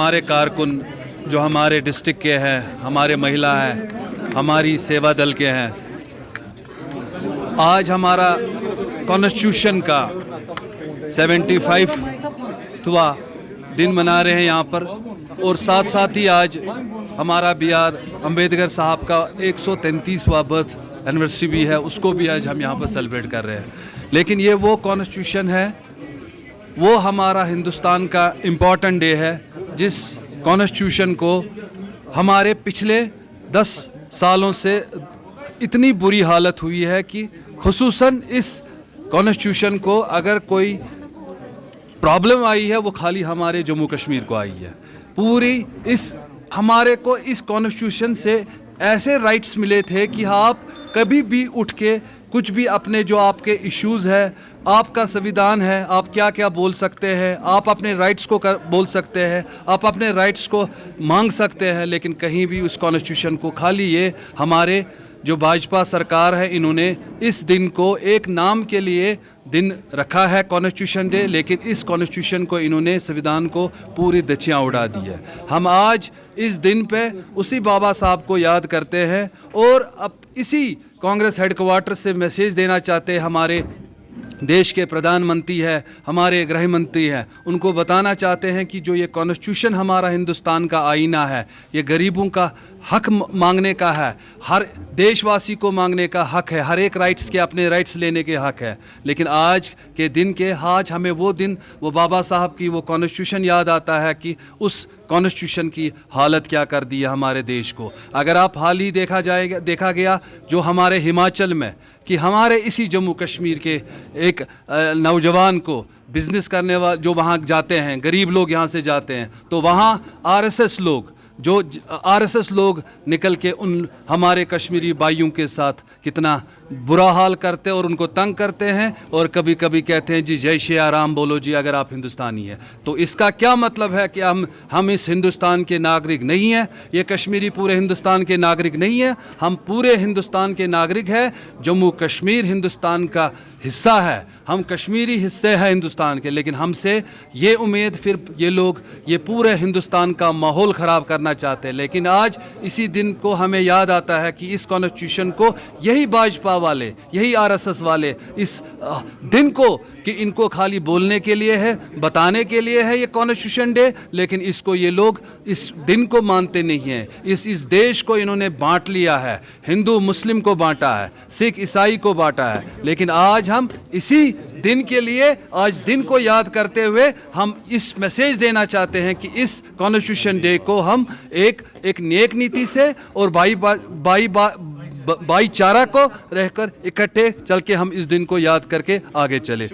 हमारे कारकुन जो हमारे डिस्ट्रिक्ट के हैं, हमारे महिला हैं, हमारी सेवा दल के हैं, आज हमारा कॉन्स्टिट्यूशन का 75वां दिन मना रहे हैं यहाँ पर। और साथ साथ ही आज हमारा BR अम्बेडकर साहब का 133वां बर्थ एनिवर्सरी भी है, उसको भी आज हम यहाँ पर सेलिब्रेट कर रहे हैं। लेकिन ये वो कॉन्स्टिट्यूशन है, वो हमारा हिंदुस्तान का इम्पॉर्टेंट डे है, जिस कॉन्स्टिट्यूशन को हमारे पिछले 10 सालों से इतनी बुरी हालत हुई है कि खुसूसन इस कॉन्स्टिट्यूशन को अगर कोई प्रॉब्लम आई है वो खाली हमारे जम्मू कश्मीर को आई है। पूरी इस हमारे को इस कॉन्स्टिट्यूशन से ऐसे राइट्स मिले थे कि आप कभी भी उठ के कुछ भी अपने जो आपके इश्यूज़ है, आपका संविधान है, आप क्या क्या बोल सकते हैं, आप अपने राइट्स को बोल सकते हैं, आप अपने राइट्स को मांग सकते हैं। लेकिन कहीं भी उस कॉन्स्टिट्यूशन को खाली ये हमारे जो भाजपा सरकार है, इन्होंने इस दिन को एक नाम के लिए दिन रखा है कॉन्स्टिट्यूशन डे, लेकिन इस कॉन्स्टिट्यूशन को इन्होंने संविधान को पूरी दचियाँ उड़ा दी है। हम आज इस दिन पे उसी बाबा साहब को याद करते हैं और अब इसी कांग्रेस हेडक्वार्टर से मैसेज देना चाहते हैं हमारे देश के प्रधानमंत्री है, हमारे गृह मंत्री हैं, उनको बताना चाहते हैं कि जो ये कॉन्स्टिट्यूशन हमारा हिंदुस्तान का आईना है, ये गरीबों का हक मांगने का है, हर देशवासी को मांगने का हक है, हर एक राइट्स के अपने राइट्स लेने के हक है। लेकिन आज के दिन के आज हमें वो दिन, वो बाबा साहब की वो कॉन्स्टिट्यूशन याद आता है कि उस कॉन्स्टिट्यूशन की हालत क्या कर दी है हमारे देश को। अगर आप हाल ही देखा गया जो हमारे हिमाचल में कि हमारे इसी जम्मू कश्मीर के एक नौजवान को बिज़नेस करने वाले जो वहाँ जाते हैं, गरीब लोग यहाँ से जाते हैं, तो वहाँ आरएसएस लोग निकल के उन हमारे कश्मीरी भाइयों के साथ कितना बुरा हाल करते हैं और उनको तंग करते हैं और कभी कभी कहते हैं जी जय श्री राम बोलो जी अगर आप हिंदुस्तानी हैं। तो इसका क्या मतलब है कि हम इस हिंदुस्तान के नागरिक नहीं हैं, ये कश्मीरी पूरे हिंदुस्तान के नागरिक नहीं हैं, हम पूरे हिंदुस्तान के नागरिक हैं। जम्मू कश्मीर हिंदुस्तान का हिस्सा है, हम कश्मीरी हिस्से हैं हिंदुस्तान के। लेकिन हमसे ये उम्मीद फिर ये लोग ये पूरे हिंदुस्तान का माहौल ख़राब करना चाहते हैं। लेकिन आज इसी दिन को हमें याद आता है कि इस कॉन्स्टिट्यूशन को यही भाजपा वाले, यही आरएसएस वाले इस दिन को कि इनको खाली बोलने के लिए है, बताने के लिए है ये कॉन्स्टिट्यूशन डे, लेकिन इसको ये लोग इस दिन को मानते नहीं हैं। इस देश को इन्होंने बांट लिया है, हिंदू मुस्लिम को बांटा है, सिख ईसाई को बांटा है। लेकिन आज हम इसी दिन के लिए, आज दिन को याद करते हुए हम इस मैसेज देना चाहते हैं कि इस कॉन्स्टिट्यूशन डे को हम एक नेक नीति से और भाईचारा को रहकर इकट्ठे चल के हम इस दिन को याद करके आगे चले।